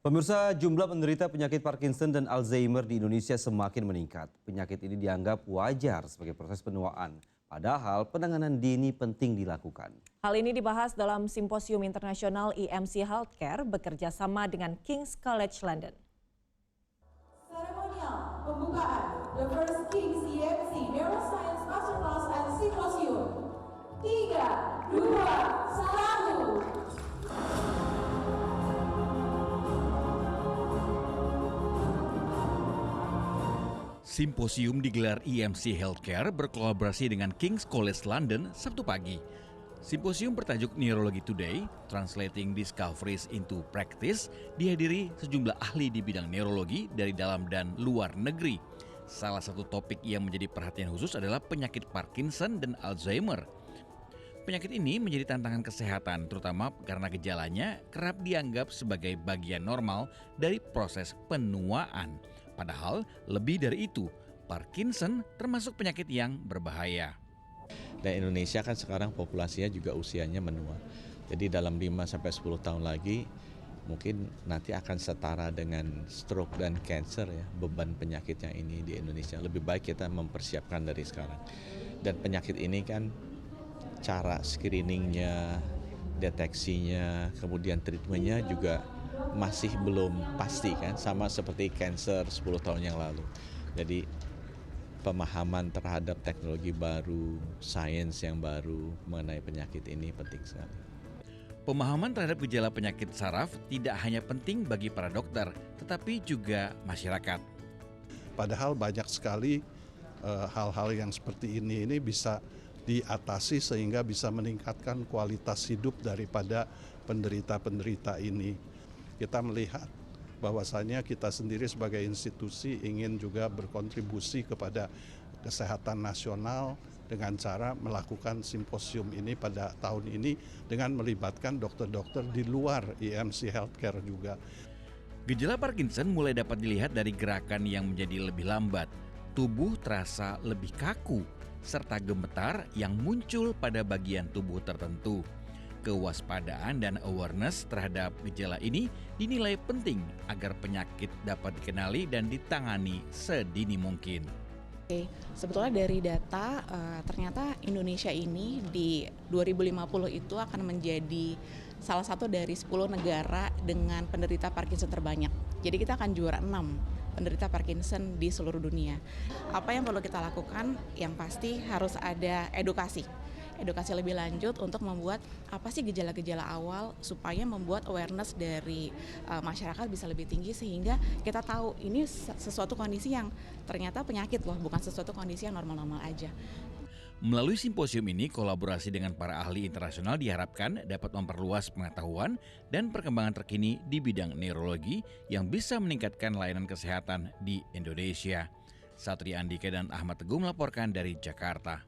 Pemirsa, jumlah penderita penyakit Parkinson dan Alzheimer di Indonesia semakin meningkat. Penyakit ini dianggap wajar sebagai proses penuaan, padahal penanganan dini penting dilakukan. Hal ini dibahas dalam Simposium Internasional EMC Healthcare bekerja sama dengan King's College London. Seremonial pembukaan The First King's EMC Neuroscience Masterclass and Symposium. 3, 2, 1. Simposium digelar EMC Healthcare berkolaborasi dengan King's College London Sabtu pagi. Simposium bertajuk Neurology Today, Translating Discoveries into Practice, dihadiri sejumlah ahli di bidang neurologi dari dalam dan luar negeri. Salah satu topik yang menjadi perhatian khusus adalah penyakit Parkinson dan Alzheimer. Penyakit ini menjadi tantangan kesehatan, terutama karena gejalanya kerap dianggap sebagai bagian normal dari proses penuaan. Padahal lebih dari itu, Parkinson termasuk penyakit yang berbahaya. Dan Indonesia kan sekarang populasinya juga usianya menua. Jadi dalam 5-10 tahun lagi mungkin nanti akan setara dengan stroke dan cancer ya, beban penyakitnya ini di Indonesia. Lebih baik kita mempersiapkan dari sekarang. Dan penyakit ini kan cara screeningnya, deteksinya, kemudian treatmentnya juga masih belum pasti kan, sama seperti cancer 10 tahun yang lalu. Jadi pemahaman terhadap teknologi baru, sains yang baru mengenai penyakit ini penting sekali. Pemahaman terhadap gejala penyakit saraf tidak hanya penting bagi para dokter, tetapi juga masyarakat. Padahal banyak sekali hal-hal yang seperti ini bisa diatasi sehingga bisa meningkatkan kualitas hidup daripada penderita-penderita ini. Kita melihat bahwasannya kita sendiri sebagai institusi ingin juga berkontribusi kepada kesehatan nasional dengan cara melakukan simposium ini pada tahun ini dengan melibatkan dokter-dokter di luar EMC Healthcare juga. Gejala Parkinson mulai dapat dilihat dari gerakan yang menjadi lebih lambat, tubuh terasa lebih kaku, serta gemetar yang muncul pada bagian tubuh tertentu. Kewaspadaan dan awareness terhadap gejala ini dinilai penting agar penyakit dapat dikenali dan ditangani sedini mungkin. Sebetulnya dari data ternyata Indonesia ini di 2050 itu akan menjadi salah satu dari 10 negara dengan penderita Parkinson terbanyak. Jadi kita akan juara 6 penderita Parkinson di seluruh dunia. Apa yang perlu kita lakukan? Yang pasti harus ada edukasi lebih lanjut untuk membuat apa sih gejala-gejala awal supaya membuat awareness dari masyarakat bisa lebih tinggi sehingga kita tahu ini sesuatu kondisi yang ternyata penyakit loh, bukan sesuatu kondisi yang normal-normal aja. Melalui simposium ini, kolaborasi dengan para ahli internasional diharapkan dapat memperluas pengetahuan dan perkembangan terkini di bidang neurologi yang bisa meningkatkan layanan kesehatan di Indonesia. Satria Andika dan Ahmad Teguh melaporkan dari Jakarta.